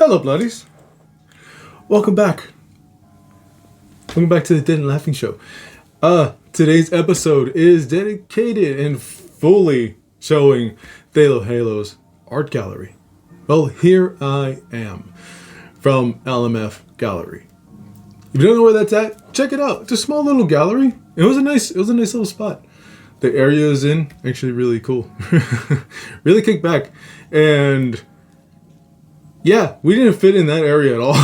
Hello, bloodies. Welcome back. Welcome back to the Dead and Laughing Show. Today's episode is dedicated and fully showing Thalo Halo's art gallery. Well, here I am from LMF Gallery. If you don't know where that's at, check it out. It's a small little gallery. It was a nice little spot. The area is in actually really cool. Really kick back. And yeah, we didn't fit in that area at all.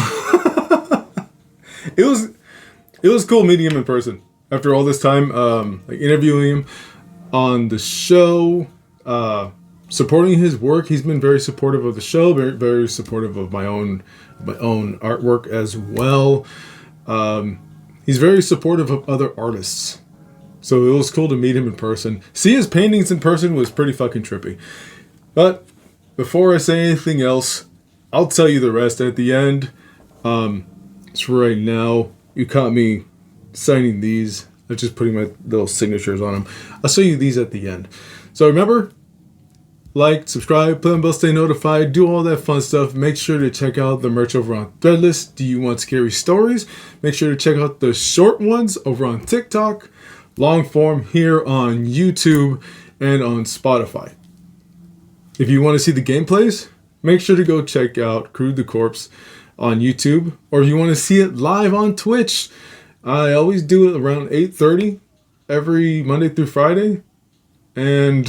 It was cool meeting him in person after all this time, like interviewing him on the show, supporting his work. He's been very supportive of the show, very, very supportive of my own artwork as well. He's very supportive of other artists. So it was cool to meet him in person. See his paintings in person was pretty fucking trippy. But before I say anything else, I'll tell you the rest at the end. So right now, you caught me signing these. I'm just putting my little signatures on them. I'll show you these at the end. So remember, like, subscribe, put on bell, stay notified, do all that fun stuff. Make sure to check out the merch over on Threadless. Do you want scary stories? Make sure to check out the short ones over on TikTok, long form here on YouTube and on Spotify. If you want to see the gameplays, make sure to go check out Crude the Corpse on YouTube, or if you want to see it live on Twitch, I always do it around 8:30 every Monday through Friday. And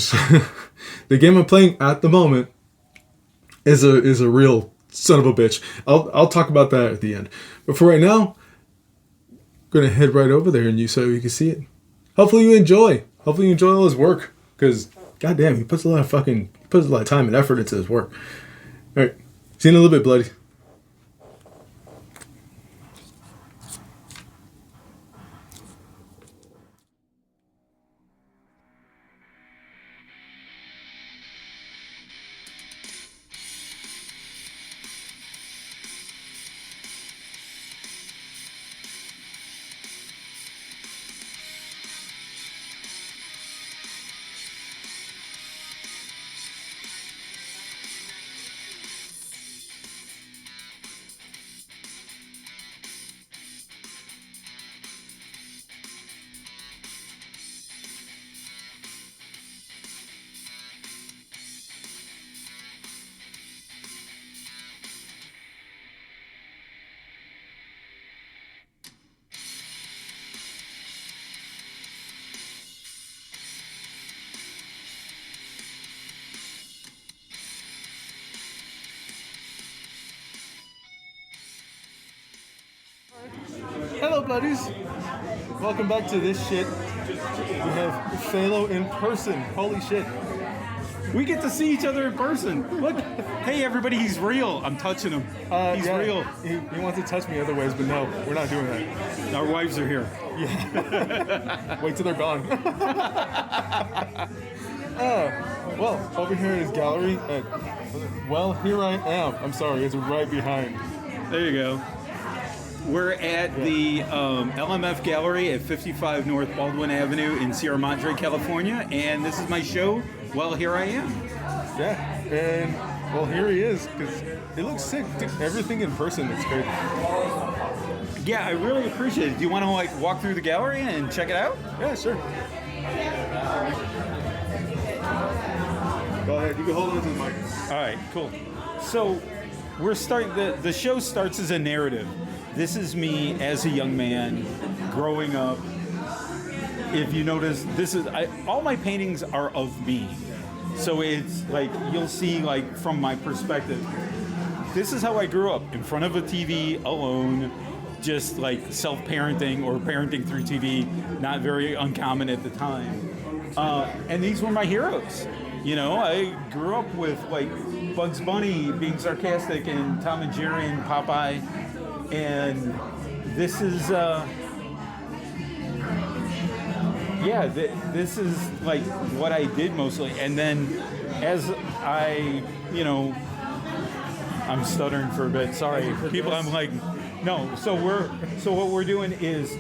the game I'm playing at the moment is a real son of a bitch. I'll talk about that at the end. But for right now, I'm gonna head right over there and so you can see it. Hopefully you enjoy all his work, because goddamn, he puts a lot of time and effort into his work. All right, see you in a little bit, bloody. Hello, buddies. Welcome back to this shit. We have Thalo in person. Holy shit. We get to see each other in person. Look, hey everybody, he's real. I'm touching him. He's real. He wants to touch me other ways, but no, we're not doing that. Our wives are here. Yeah. Wait till they're gone. Well, over here in his gallery, well, here I am. I'm sorry, it's right behind. There you go. We're at the LMF Gallery at 55 North Baldwin Avenue in Sierra Madre, California, and this is my show, Well, Here I Am. Yeah, and, well, here he is, because it looks sick. Everything in person looks great. Yeah, I really appreciate it. Do you want to, walk through the gallery and check it out? Yeah, sure. Go ahead, you can hold on to the mic. All right, cool. So, we're starting, the show starts as a narrative. This is me as a young man growing up. If you notice, all my paintings are of me. So it's like, you'll see from my perspective, this is how I grew up, in front of a TV, alone, just self-parenting or parenting through TV, not very uncommon at the time. And these were my heroes. You know, I grew up with Bugs Bunny being sarcastic and Tom and Jerry and Popeye. And this is, this is what I did mostly. And then as I'm stuttering for a bit. Sorry, people. I'm no. So what we're doing is,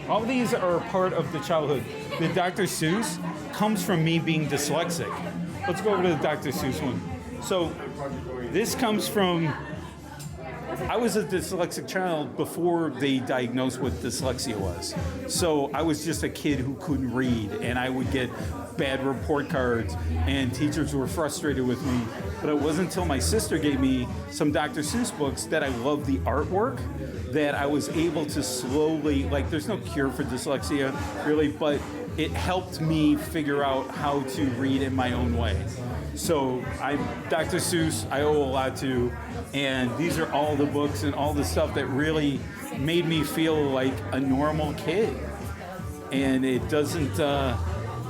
all these are part of the childhood. The Dr. Seuss comes from me being dyslexic. Let's go over to the Dr. Seuss one. So this comes from I was a dyslexic child before they diagnosed what dyslexia was. So I was just a kid who couldn't read, and I would get bad report cards, and teachers were frustrated with me. But it wasn't until my sister gave me some Dr. Seuss books that I loved the artwork that I was able to slowly, like, there's no cure for dyslexia, really, but it helped me figure out how to read in my own way. So Dr. Seuss, I owe a lot to, and these are all the books and all the stuff that really made me feel like a normal kid. And it doesn't,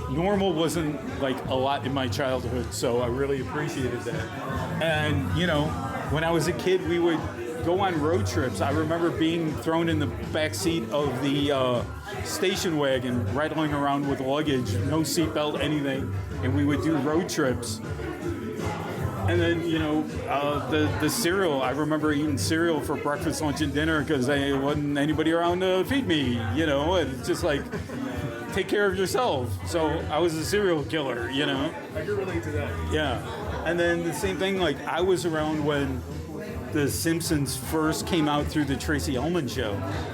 normal wasn't like a lot in my childhood, so I really appreciated that. And, you know, when I was a kid, we would go on road trips. I remember being thrown in the back seat of the station wagon, rattling around with luggage, no seatbelt, anything, and we would do road trips. And then, you know, the cereal. I remember eating cereal for breakfast, lunch, and dinner because there wasn't anybody around to feed me, you know, and it's just like, take care of yourself. So I was a serial killer, you know. I can relate to that. Yeah. And then the same thing, like, I was around when The Simpsons first came out through the Tracy Ullman show,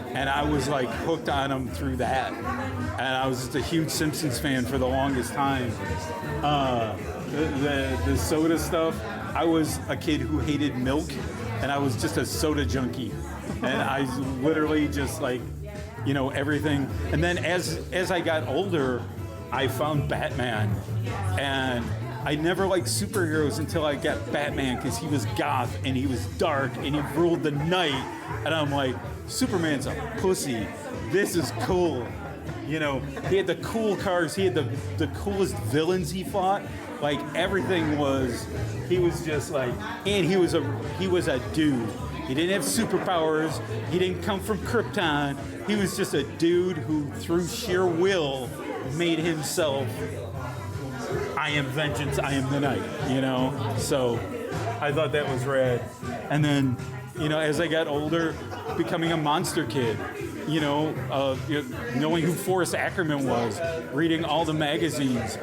and I was like hooked on them through that. And I was just a huge Simpsons fan for the longest time. The soda stuff, I was a kid who hated milk, and I was just a soda junkie. And I literally just like, you know, everything. And then as I got older, I found Batman, and I never liked superheroes until I got Batman because he was goth and he was dark and he ruled the night. And I'm like, Superman's a pussy. This is cool. You know, he had the cool cars. He had the coolest villains he fought. Like everything was, he was just like, and he was a dude. He didn't have superpowers. He didn't come from Krypton. He was just a dude who, through sheer will, made himself, I am vengeance, I am the night, you know? So I thought that was rad. And then, you know, as I got older, becoming a monster kid, you know, knowing who Forrest Ackerman was, reading all the magazines,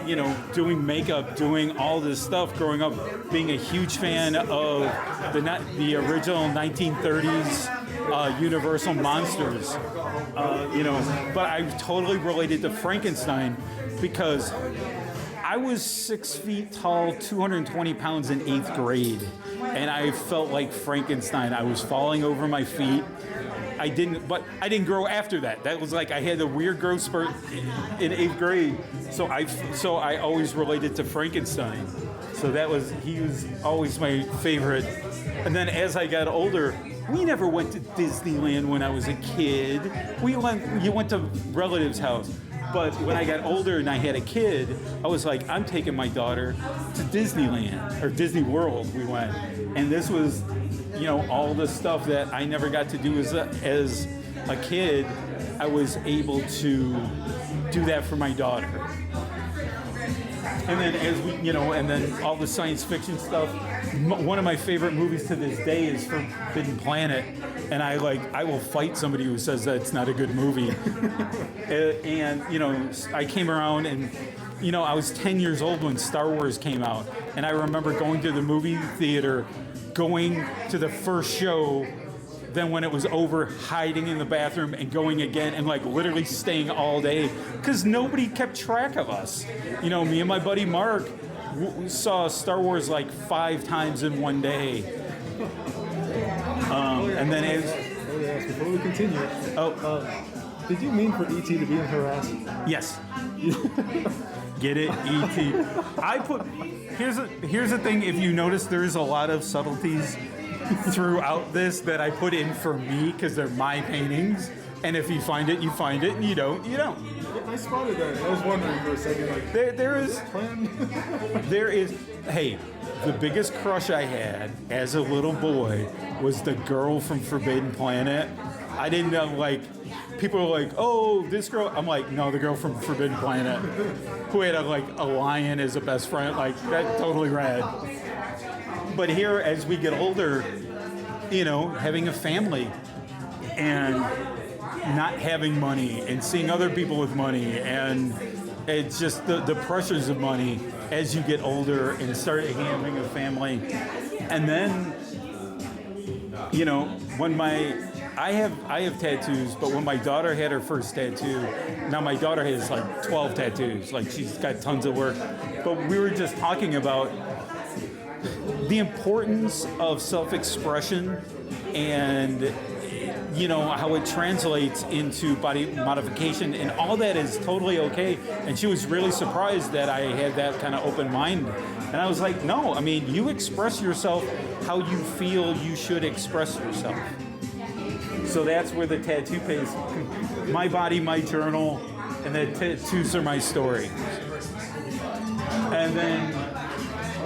you know, doing makeup, doing all this stuff, growing up, being a huge fan of the original 1930s Universal monsters, you know. But I totally related to Frankenstein because I was 6 feet tall, 220 pounds in 8th grade, and I felt like Frankenstein. I was falling over my feet. I didn't grow after that. That was like I had a weird growth spurt in 8th grade. So I always related to Frankenstein. So he was always my favorite. And then as I got older, we never went to Disneyland when I was a kid. You went to relatives' house. But when I got older and I had a kid, I was like, I'm taking my daughter to Disneyland, or Disney World we went. And this was, you know, all the stuff that I never got to do as a kid. I was able to do that for my daughter. And then as we, you know, and then all the science fiction stuff. One of my favorite movies to this day is Forbidden Planet. And I will fight somebody who says that's not a good movie. And, you know, I came around and, you know, I was 10 years old when Star Wars came out. And I remember going to the movie theater, going to the first show, then when it was over, hiding in the bathroom and going again and like literally staying all day because nobody kept track of us. You know, me and my buddy Mark saw Star Wars like 5 times in one day. And then before we continue, did you mean for E.T. to be in harassed? Yes. Get it, E.T. Here's the thing. If you notice, there's a lot of subtleties throughout this that I put in for me because they're my paintings. And if you find it, you find it, and you don't. I spotted that. I was wondering for a second, like, there is. Hey, the biggest crush I had as a little boy was the girl from Forbidden Planet. I didn't know, like, people were like, oh, this girl. I'm like, no, the girl from Forbidden Planet who had a lion as a best friend. Like, that totally rad. But here, as we get older, you know, having a family and not having money and seeing other people with money, and it's just the pressures of money as you get older and start having a family. And then you know, when I have tattoos, but when my daughter had her first tattoo, now my daughter has like 12 tattoos, like she's got tons of work. But we were just talking about the importance of self-expression and, you know, how it translates into body modification, and all that is totally okay. And she was really surprised that I had that kind of open mind. And I was like, no, I mean, you express yourself how you feel you should express yourself. So that's where the tattoo pays. My body, my journal, and the tattoos are my story. And then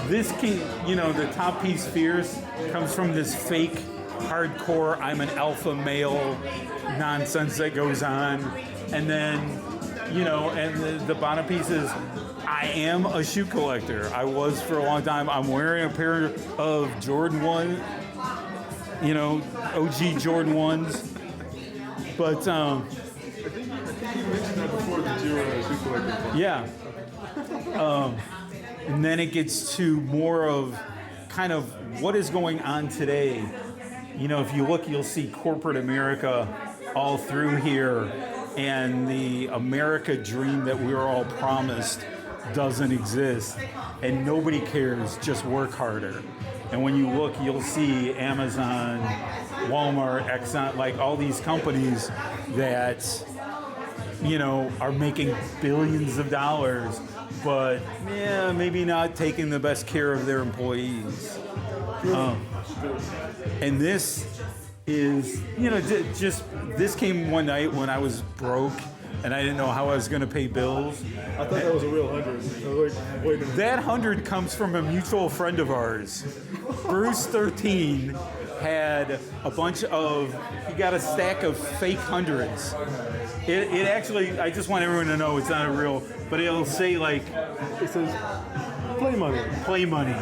this came, you know, the top piece, Fierce, comes from this fake hardcore I'm an alpha male nonsense that goes on. And then, you know, and the bottom piece is I am a shoe collector. I was for a long time. I'm wearing a pair of Jordan 1, you know, OG Jordan 1s. But I think you mentioned that before, that you were a shoe collector. Yeah. And then it gets to more of kind of what is going on today. You know, if you look, you'll see corporate America all through here, and the America dream that we were all promised doesn't exist, and nobody cares, just work harder. And when you look, you'll see Amazon, Walmart, Exxon, like all these companies that, you know, are making billions of dollars, but yeah, maybe not taking the best care of their employees. And this is, you know, just this came one night when I was broke and I didn't know how I was going to pay bills. I thought that was a real 100. I was like, wait a minute. That 100 comes from a mutual friend of ours. Bruce 13 had a bunch of, he got a stack of fake hundreds. It actually, I just want everyone to know it's not a real, but it'll say like, It says play money. play money.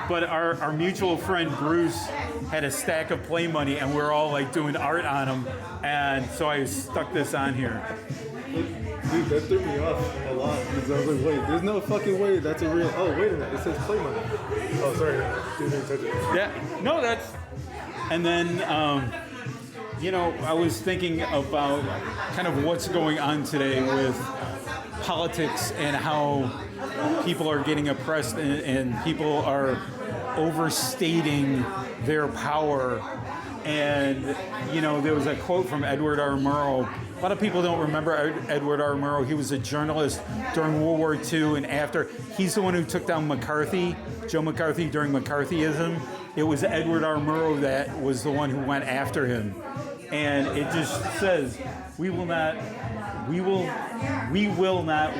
But our mutual friend Bruce had a stack of play money, and we're all like doing art on them, and so I stuck this on here. Dude, that threw me off a lot because I was like, wait, there's no fucking way that's a real. Oh, wait a minute, it says play money. Oh, sorry, didn't touch it. Yeah, no, that's. And then, you know, I was thinking about kind of what's going on today with politics and how people are getting oppressed and people are overstating their power. And, you know, there was a quote from Edward R. Murrow. A lot of people don't remember Edward R. Murrow. He was a journalist during World War II and after. He's the one who took down McCarthy, Joe McCarthy, during McCarthyism. It was Edward R. Murrow that was the one who went after him. And it just says, we will not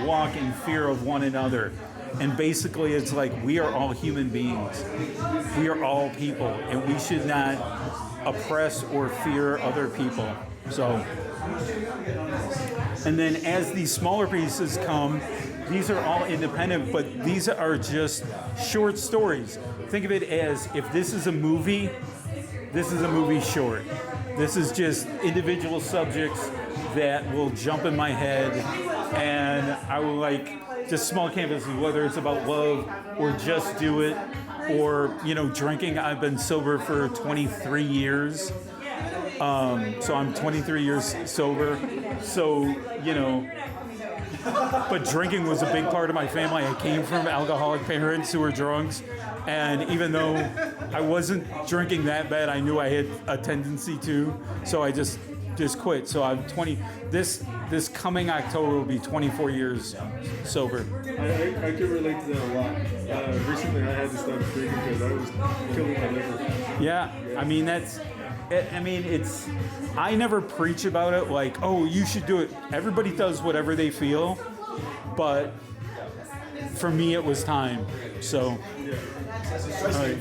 walk in fear of one another. And basically it's like, we are all human beings. We are all people, and we should not oppress or fear other people. So, and then as these smaller pieces come, these are all independent, but these are just short stories. Think of it as, if this is a movie, this is a movie short. This is just individual subjects that will jump in my head, and I will like just small canvases, whether it's about love or just do it, or, you know, drinking. I've been sober for 23 years. So I'm 23 years sober. So, you know, but drinking was a big part of my family. I came from alcoholic parents who were drunks. And even though I wasn't drinking that bad, I knew I had a tendency to. So I just quit. So I'm 20. This coming October will be 24 years sober. I can relate to that a lot. Recently, I had to stop drinking because I was killing my liver. Yeah, I mean it's. I never preach about it like, oh, you should do it. Everybody does whatever they feel, but for me, it was time. So. All right.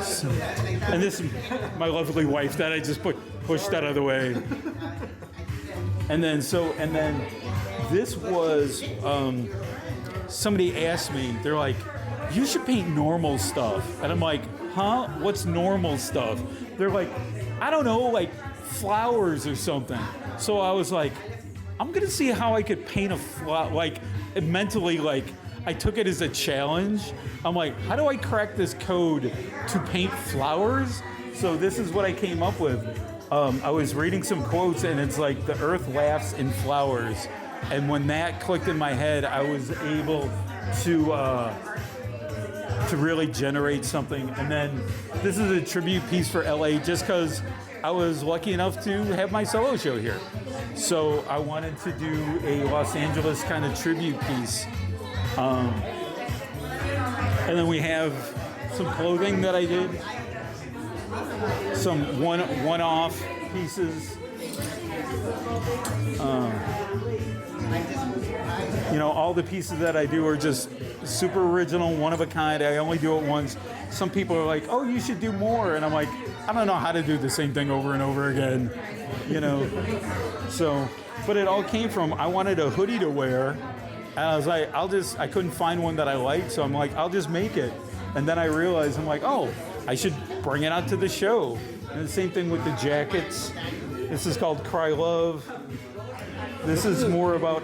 So, and this is my lovely wife that I just pushed out of the way. And then this was, somebody asked me, they're like, you should paint normal stuff. And I'm like, huh? What's normal stuff? They're like, I don't know, like flowers or something. So I was like, I'm going to see how I could paint a flower, like mentally, like, I took it as a challenge. I'm like, how do I crack this code to paint flowers? So this is what I came up with. I was reading some quotes, and it's like the earth laughs in flowers. And when that clicked in my head, I was able to really generate something. And then this is a tribute piece for LA, just because I was lucky enough to have my solo show here. So I wanted to do a Los Angeles kind of tribute piece. And then we have some clothing that I did, some one-off pieces. All the pieces that I do are just super original, one of a kind. I only do it once. Some people are like, oh, you should do more. And I'm like, I don't know how to do the same thing over and over again, So, but it all came from, I wanted a hoodie to wear. And I was like, I couldn't find one that I liked. So I'm like, I'll just make it. And then I realized, I'm like, oh, I should bring it out to the show. And the same thing with the jackets. This is called Cry Love. This is more about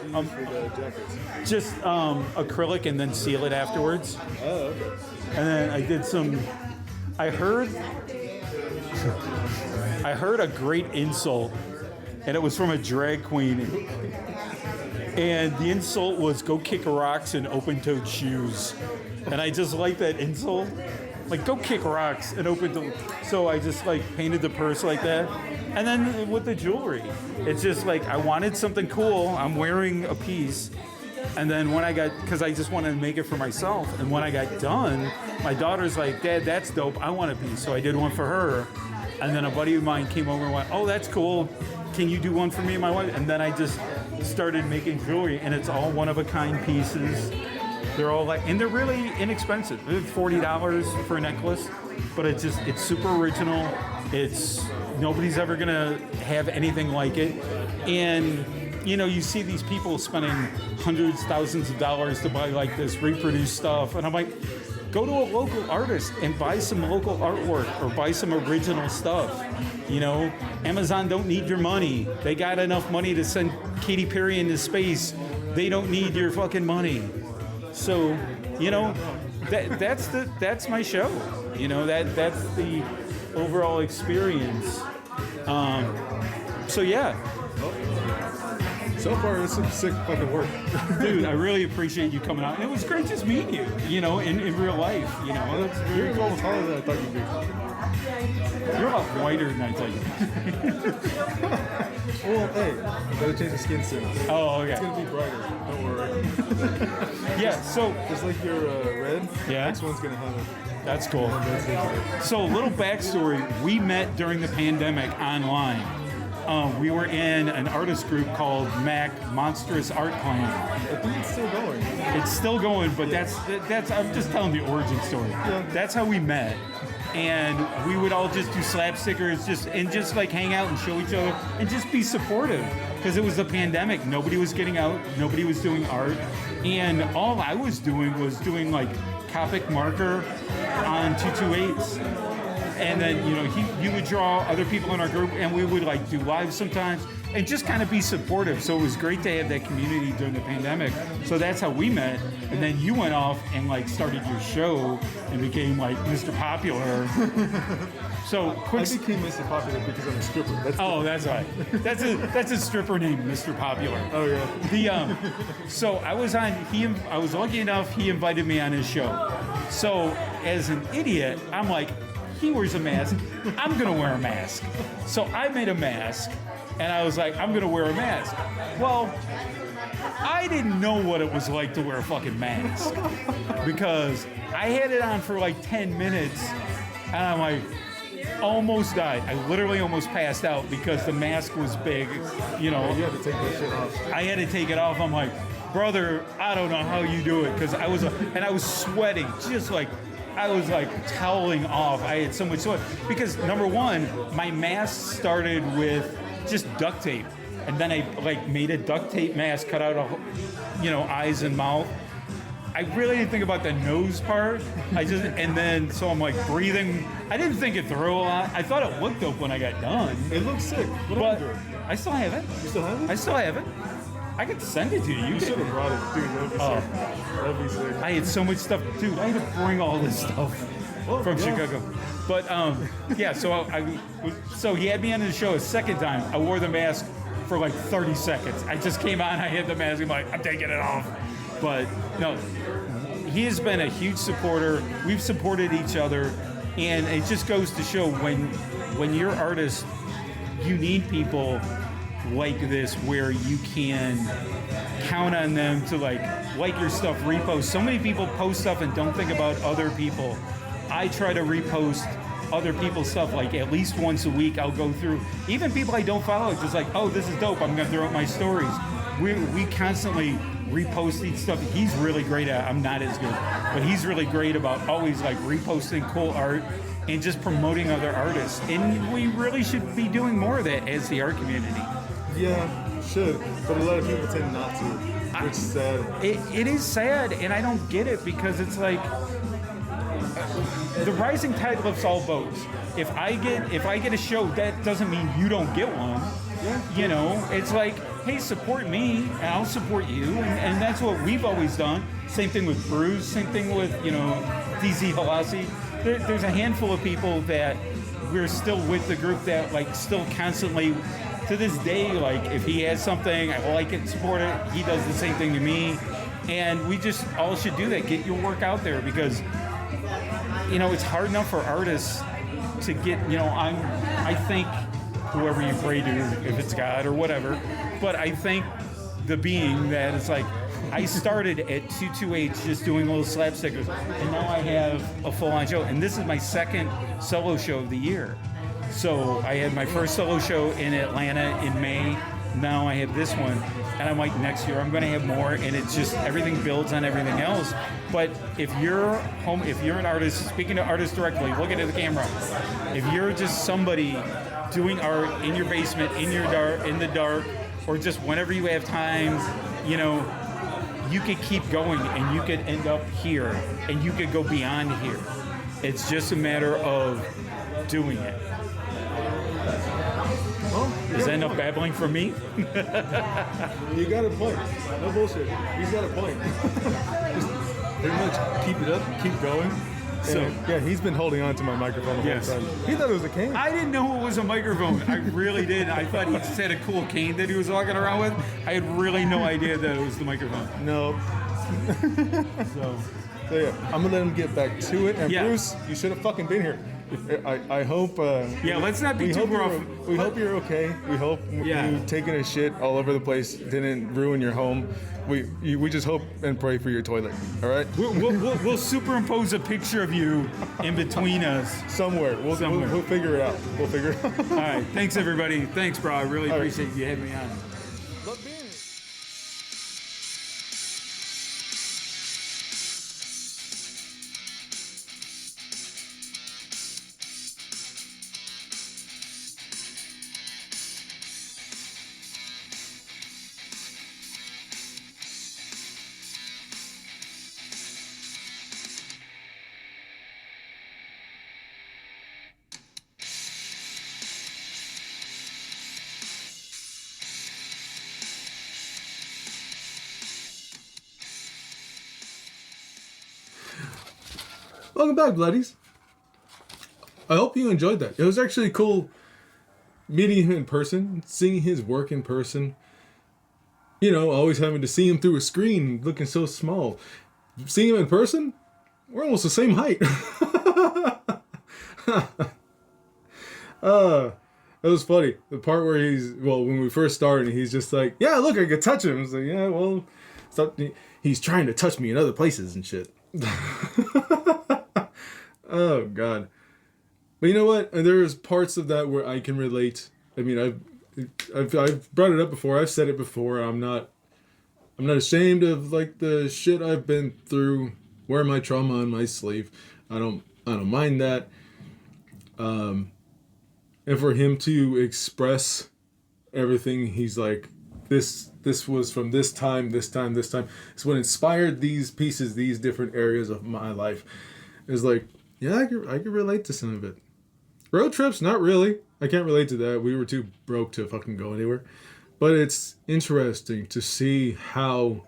just acrylic and then seal it afterwards. Oh, okay. And then I did some. I heard a great insult, and it was from a drag queen. And the insult was "Go kick rocks in open-toed shoes," and I just like that insult. Like, go kick rocks and open-toed. So I just like painted the purse like that. And then with the jewelry, it's just like I wanted something cool. I'm wearing a piece. And then because I just wanted to make it for myself. And when I got done, my daughter's like, Dad, that's dope. I want a piece. So I did one for her. And then a buddy of mine came over and went, oh, that's cool. Can you do one for me and my wife? And then I just started making jewelry. And it's all one-of-a-kind pieces. They're all and they're really inexpensive. They're $40 for a necklace. But it's super original. Nobody's ever gonna have anything like it. And you see these people spending hundreds, thousands of dollars to buy like this reproduced stuff. And I'm like, go to a local artist and buy some local artwork or buy some original stuff. Amazon don't need your money. They got enough money to send Katy Perry into space. They don't need your fucking money. So, that's my show. That's the overall experience. So yeah. So far, it's some sick fucking work. Dude, I really appreciate you coming out. And it was great just meeting you, in real life, Well, you're almost taller than I thought you'd be. You're a lot whiter than I thought you'd be. Well, hey, gotta change the skin soon. Oh, okay. It's gonna be brighter. Don't worry. Yeah, so... Just like your red, yeah. next one's gonna have it. That's cool. So, little backstory. We met during the pandemic online. We were in an artist group called MAC, Monstrous Art Clan. I think it's still going. It's still going, but that's I'm just telling the origin story. Yeah. That's how we met. And we would all just do slap stickers just like hang out and show each other and just be supportive. Because it was a pandemic. Nobody was getting out. Nobody was doing art. And all I was doing like Copic marker on 228s. And then, you would draw other people in our group, and we would like do lives sometimes and just kind of be supportive. So it was great to have that community during the pandemic. So that's how we met. And then you went off and like started your show and became like Mr. Popular. So quick. I became Mr. Popular because I'm a stripper. That's right. That's a stripper named Mr. Popular. Oh yeah. So I was I was lucky enough he invited me on his show. So as an idiot, I'm like, he wears a mask, I'm gonna wear a mask. So I made a mask, and I was like, I'm gonna wear a mask. Well, I didn't know what it was like to wear a fucking mask because I had it on for like 10 minutes, and I'm like, almost died. I literally almost passed out because the mask was big, You had to take that shit off. I had to take it off. I'm like, brother, I don't know how you do it, because I was sweating, just like, I was like toweling off. I had so much sweat because number one, my mask started with just duct tape, and then I like made a duct tape mask, cut out eyes and mouth. I really didn't think about the nose part. So I'm like breathing. I didn't think it through a lot. I thought it looked dope when I got done. It looks sick. But I still have it. You still have it? I still have it. I could send it to you. You should have brought it, dude. That'd be sick. That'd be sick. I had so much stuff, dude. I had to bring all this stuff from Chicago. But yeah, so he had me on the show a second time. I wore the mask for like 30 seconds. I just came on, I had the mask. I'm like, I'm taking it off. But no, he has been a huge supporter. We've supported each other, and it just goes to show when you're artist, you need people like this where you can count on them to like your stuff, repost. So many people post stuff and don't think about other people. I try to repost other people's stuff like at least once a week. I'll go through even people I don't follow, just like, oh, this is dope, I'm gonna throw up my stories. We constantly repost each stuff. He's really great at it. I'm not as good, but he's really great about always like reposting cool art and just promoting other artists. And we really should be doing more of that as the art community. Yeah, should, but a lot of people tend not to, which is sad. It is sad, and I don't get it because it's like the rising tide lifts all boats. If I get a show, that doesn't mean you don't get one. Yeah. You know, it's like, hey, support me, and I'll support you, and that's what we've always done. Same thing with Bruce, same thing with, DZ Halasi. There's a handful of people that we're still with the group that like still constantly, to this day, like if he has something, I like it, support it. He does the same thing to me, and we just all should do that. Get your work out there because it's hard enough for artists to get. I think whoever you pray to, if it's God or whatever, but I think the being that it's like. I started at 22H just doing little slap stickers, and now I have a full-on show. And this is my second solo show of the year. So I had my first solo show in Atlanta in May. Now I have this one, and I'm like, next year I'm going to have more. And it's just everything builds on everything else. But if you're an artist, speaking to artists directly, looking at the camera, if you're just somebody doing art in your basement, in the dark, or just whenever you have time, you could keep going and you could end up here and you could go beyond here. It's just a matter of doing it. Well, is that enough babbling for me? You got a point. No bullshit. He's got a point. Just pretty much keep it up, keep going. So yeah, he's been holding on to my microphone the whole time. He thought it was a cane. I didn't know it was a microphone. I really did. I thought he just had a cool cane that he was walking around with. I had really no idea that it was the microphone. No. So yeah, I'm gonna let him get back to it. And Bruce, you should have fucking been here. I hope. Let's not be too rough. We hope you're okay. We hope you taking a shit all over the place didn't ruin your home. We just hope and pray for your toilet. All right. We'll superimpose a picture of you in between us somewhere. We'll figure it out. We'll figure it out. All right. Thanks everybody. Thanks, bro. I really appreciate you having me on. Love being here. Welcome back, bloodies. I hope you enjoyed that. It was actually cool meeting him in person, seeing his work in person. Always having to see him through a screen, looking so small. Seeing him in person, we're almost the same height. It was funny. The part where when we first started, he's just like, yeah, look, I could touch him. I was like, yeah, well, he's trying to touch me in other places and shit. Oh God! But you know what? There's parts of that where I can relate. I mean, I've brought it up before. I've said it before. I'm not ashamed of like the shit I've been through. Wear my trauma on my sleeve. I don't mind that. And for him to express everything, he's like, this was from this time. It's what inspired these pieces, these different areas of my life. It's like, yeah, I could relate to some of it. Road trips, not really. I can't relate to that. We were too broke to fucking go anywhere. But it's interesting to see how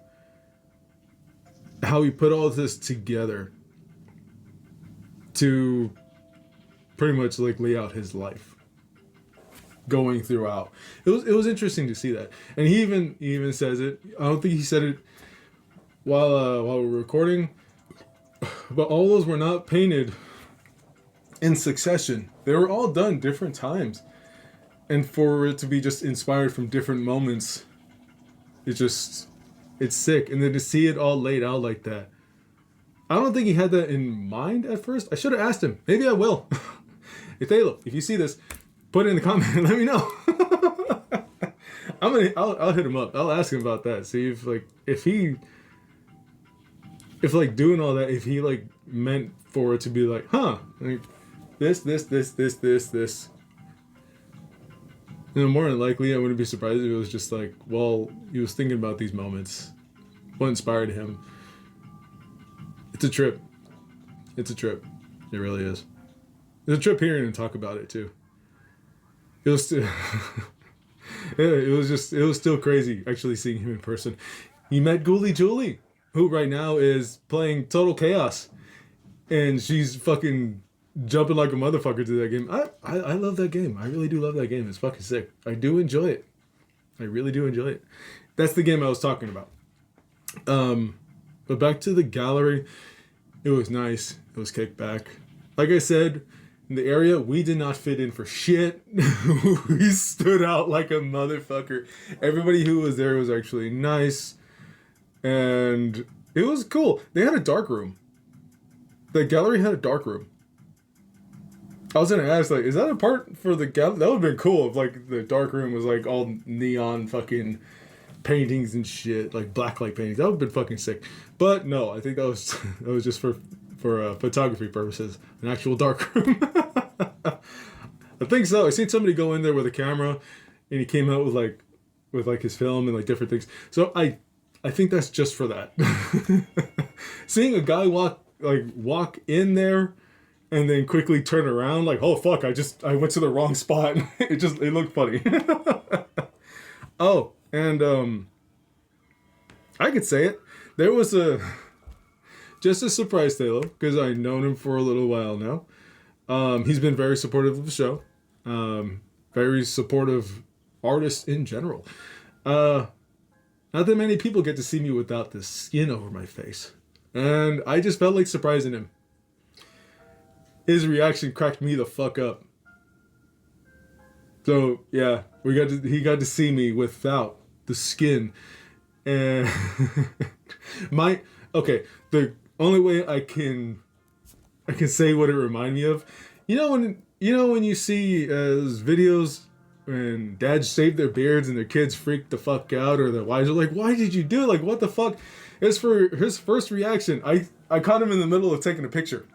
he put all this together to pretty much like lay out his life going throughout. It was interesting to see that, and he even says it. I don't think he said it while we were recording, but all those were not painted in succession. They were all done different times, and for it to be just inspired from different moments, it's sick. And then to see it all laid out like that, I don't think he had that in mind at first. I should have asked him. Maybe I will. Hey Thalo, if you see this, put it in the comment and let me know. I'll hit him up. I'll ask him about that. See if doing all that, if he like meant for it to be like, like this. And more than likely, I wouldn't be surprised if it was just like, well, he was thinking about these moments, what inspired him. It's a trip. It's a trip. It really is. It's a trip hearing him talk about it too. It was still, it was still crazy actually seeing him in person. He met Ghoulie Julie, who right now is playing Total Chaos, and she's fucking jumping like a motherfucker to that game. I love that game. I really do love that game. It's fucking sick. I do enjoy it. I really do enjoy it. That's the game I was talking about. But back to the gallery. It was nice. It was kicked back. Like I said, in the area, we did not fit in for shit. We stood out like a motherfucker. Everybody who was there was actually nice. And it was cool. They had a dark room. The gallery had a dark room. I was gonna ask, like, is that a part for the gallery? That would have been cool if, like, the dark room was, like, all neon fucking paintings and shit, like blacklight paintings. That would have been fucking sick. But no, I think that was just for photography purposes, an actual dark room. I think so. I seen somebody go in there with a camera, and he came out with his film and like different things. So I think that's just for that. Seeing a guy walk in there and then quickly turn around like, oh fuck, I went to the wrong spot. It looked funny. Oh, and I could say it. There was just a surprise Thalo, because I've known him for a little while now. He's been very supportive of the show. Very supportive artist in general. Not that many people get to see me without the skin over my face. And I just felt like surprising him. His reaction cracked me the fuck up. So yeah, he got to see me without the skin. And the only way I can say what it reminded me of, when you see those videos when dads shave their beards and their kids freak the fuck out, or their wives are like, why did you do it? Like, what the fuck? It's for his first reaction. I caught him in the middle of taking a picture.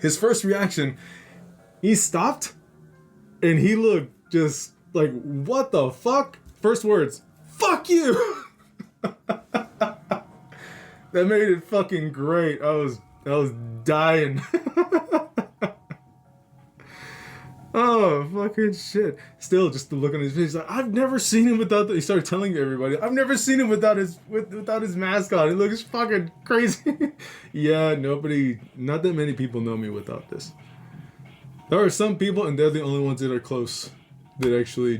His first reaction, he stopped and he looked just like, what the fuck? First words, fuck you. That made it fucking great. I was dying. Oh, fucking shit. Still, just the look on his face, he's like, I've never seen him without he started telling everybody, I've never seen him without his mask on. He looks fucking crazy. Yeah, not that many people know me without this. There are some people, and they're the only ones that are close, that actually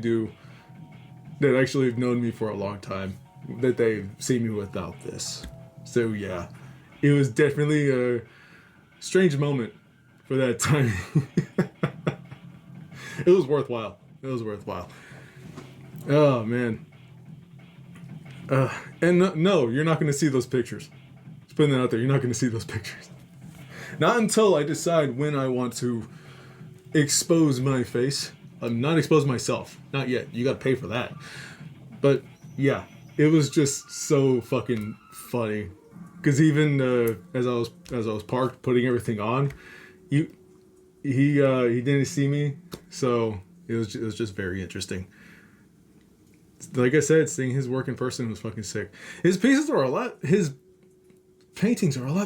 have known me for a long time, that they've seen me without this. So yeah, it was definitely a strange moment for that time. It was worthwhile. Oh, man. And no, you're not going to see those pictures. Just putting that out there, you're not going to see those pictures. Not until I decide when I want to expose my face. Not expose myself. Not yet. You got to pay for that. But, yeah. It was just so fucking funny. Because even as I was parked putting everything on, he didn't see me, so it was just very interesting. Like I said, seeing his work in person was fucking sick. His paintings are a lot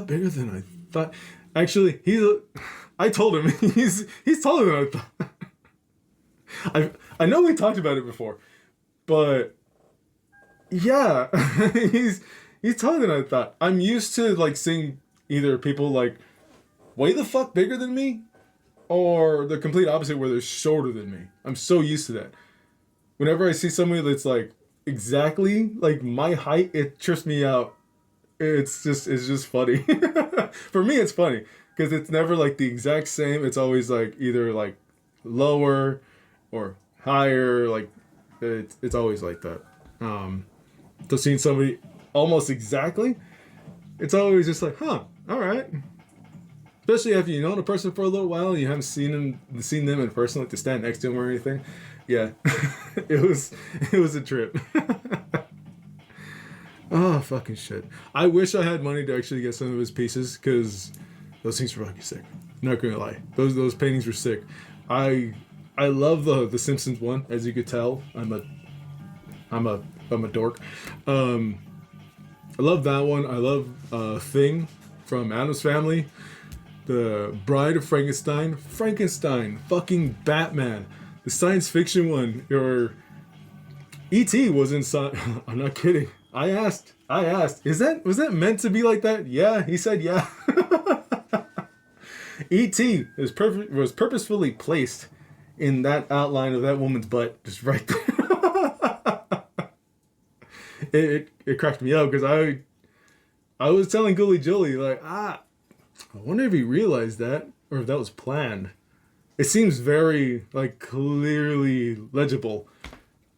bigger than I thought. Actually, I told him he's taller than I thought. I know we talked about it before. But yeah, he's taller than I thought. I'm used to like seeing either people like way the fuck bigger than me, or the complete opposite where they're shorter than me. I'm so used to that. Whenever I see somebody that's like exactly like my height, it trips me out. It's just funny. For me, it's funny because it's never like the exact same. It's always like either like lower or higher. Like it's always like that. So seeing somebody almost exactly, it's always just like, huh, all right. Especially after you know the person for a little while and you haven't seen them in person, like to stand next to them or anything. Yeah, it was a trip. Oh, fucking shit. I wish I had money to actually get some of his pieces, because those things were fucking sick. Not gonna lie. Those paintings were sick. I love the Simpsons one, as you could tell. I'm a dork. I love that one. I love Thing from Addams Family. The Bride of Frankenstein. Frankenstein. Fucking Batman. The science fiction one. Or E.T. was inside. I'm not kidding. I asked, was that meant to be like that? Yeah, he said yeah. E.T. was purposefully placed in that outline of that woman's butt, just right there. it cracked me up because I was telling Gully Julie like, I wonder if he realized that or if that was planned. It seems very like clearly legible.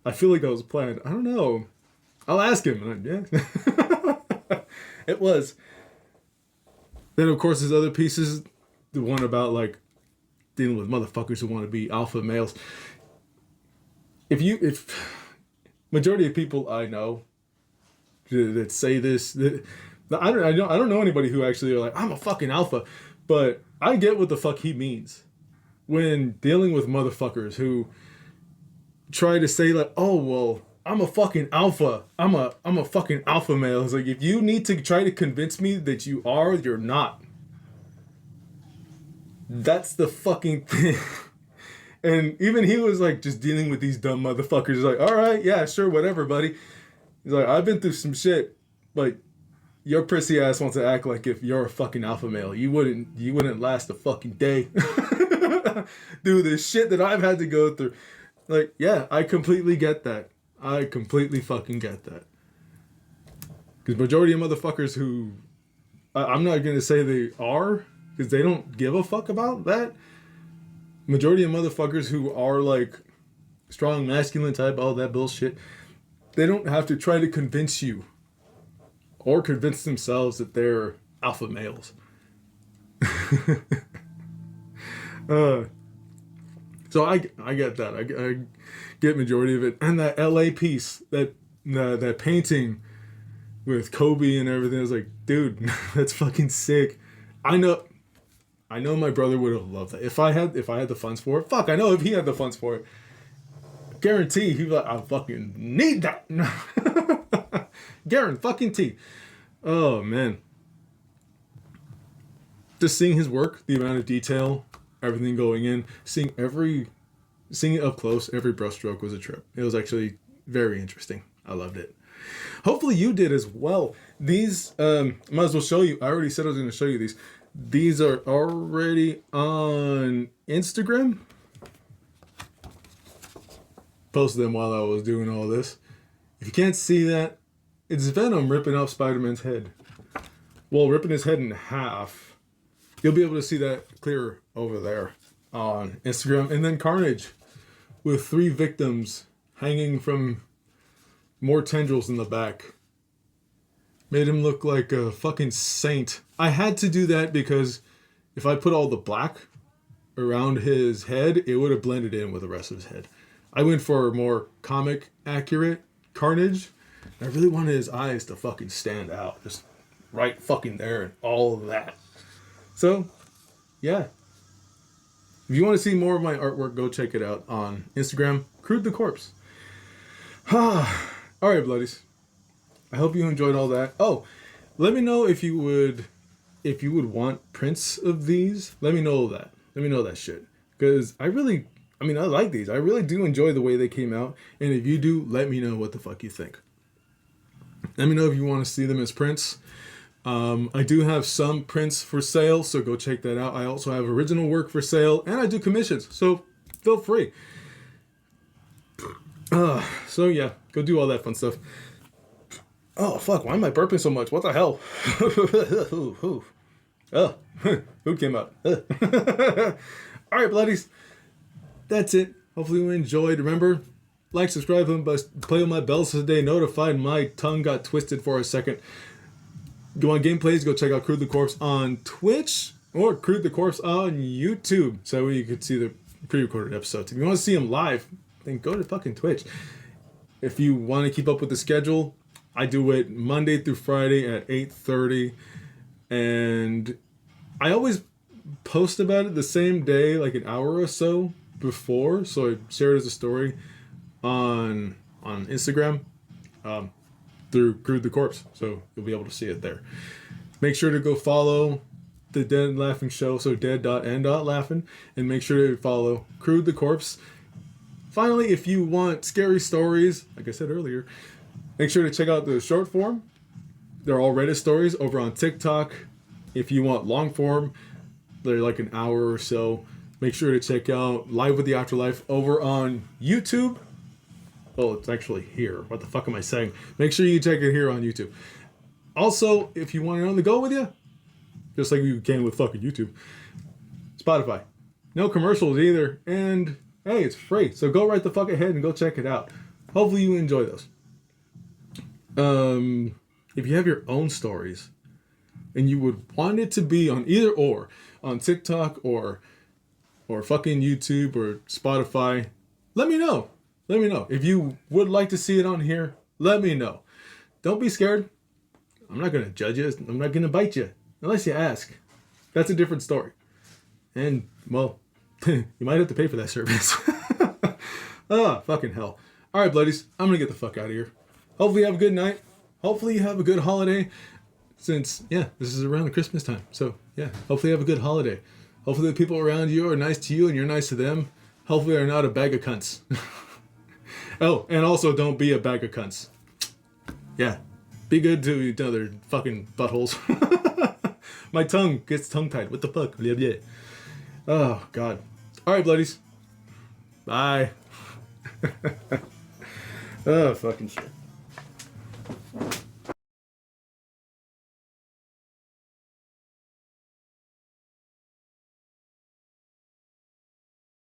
I feel like that was planned. I don't know. I'll ask him. Yeah. It was. Then, of course, there's other pieces. The one about, like, dealing with motherfuckers who want to be alpha males. If majority of people I know that say this, I don't know anybody who actually are like, I'm a fucking alpha. But I get what the fuck he means when dealing with motherfuckers who try to say, like, oh, well, I'm a fucking alpha. I'm a fucking alpha male. It's like, if you need to try to convince me that you are, you're not. That's the fucking thing. And even he was like just dealing with these dumb motherfuckers. He's like, all right, yeah, sure, whatever, buddy. He's like, I've been through some shit, but your prissy ass wants to act like if you're a fucking alpha male, you wouldn't last a fucking day. Do the shit that I've had to go through. Like, yeah, I completely get that. I completely fucking get that. Because majority of motherfuckers who... I'm not going to say they are, because they don't give a fuck about that. Majority of motherfuckers who are, like, strong masculine type, all that bullshit, they don't have to try to convince you or convince themselves that they're alpha males. So I get that. I get majority of it. And that LA piece, that painting with Kobe and everything, I was like, dude, that's fucking sick. I know my brother would have loved that. If I had the funds for it, fuck, I know if he had the funds for it, guarantee he'd be like, I fucking need that. Guarantee. Oh man. Just seeing his work, the amount of detail, everything going in, seeing it up close, every brushstroke was a trip. It was actually very interesting. I loved it. Hopefully you did as well. These, might as well show you. I already said I was going to show you these. These are already on Instagram. Posted them while I was doing all this. If you can't see that, it's Venom ripping up Spider-Man's head. Well, ripping his head in half. You'll be able to see that clearer over there on Instagram. And then Carnage with 3 victims hanging from more tendrils in the back. Made him look like a fucking saint. I had to do that because if I put all the black around his head, it would have blended in with the rest of his head. I went for a more comic accurate Carnage. I really wanted his eyes to fucking stand out. Just right fucking there and all of that. So, yeah. If you want to see more of my artwork, go check it out on Instagram, Crude the Corpse. Alright, bloodies. I hope you enjoyed all that. Oh, let me know if you would want prints of these. Let me know that. Let me know that shit. Because I I mean, I like these. I really do enjoy the way they came out. And if you do, let me know what the fuck you think. Let me know if you want to see them as prints. I do have some prints for sale, so go check that out. I also have original work for sale, and I do commissions, so feel free. So yeah, go do all that fun stuff. Oh fuck, why am I burping so much? What the hell? Oh, food came out. Alright, bloodies. That's it. Hopefully you enjoyed. Remember, like, subscribe, and play with my bells so stay notified. My tongue got twisted for a second. Go on gameplays, go check out Crude the Corpse on Twitch or Crude the Corpse on YouTube so you could see the pre-recorded episodes. If you want to see them live, then go to fucking Twitch. If you want to keep up with the schedule, I do it Monday through Friday at 8:30, and I always post about it the same day, like an hour or so before, so I share it as a story on Instagram. Through Crude the Corpse, so you'll be able to see it there. Make sure to go follow the Dead and Laughing Show, so dead.and.laughing, and make sure to follow Crude the Corpse. Finally, if you want scary stories, like I said earlier, make sure to check out the short form. They're all Reddit stories over on TikTok. If you want long form, they're like an hour or so. Make sure to check out Live with the Afterlife over on YouTube. Oh, it's actually here. What the fuck am I saying? Make sure you check it here on YouTube. Also, if you want it on the go with you, just like you can with fucking YouTube, Spotify. No commercials either. And, hey, it's free. So go right the fuck ahead and go check it out. Hopefully you enjoy those. If you have your own stories and you would want it to be on either or, on TikTok or fucking YouTube or Spotify, let me know. Let me know. If you would like to see it on here, let me know. Don't be scared. I'm not going to judge you. I'm not going to bite you. Unless you ask. That's a different story. And, well, you might have to pay for that service. Fucking hell. Alright, bloodies. I'm going to get the fuck out of here. Hopefully you have a good night. Hopefully you have a good holiday. Since, yeah, this is around Christmas time. So, yeah, hopefully you have a good holiday. Hopefully the people around you are nice to you and you're nice to them. Hopefully they're not a bag of cunts. Oh, and also don't be a bag of cunts. Yeah. Be good to each other, fucking buttholes. My tongue gets tongue-tied. What the fuck? Blah, blah. Oh, God. Alright, bloodies. Bye. Oh, fucking shit.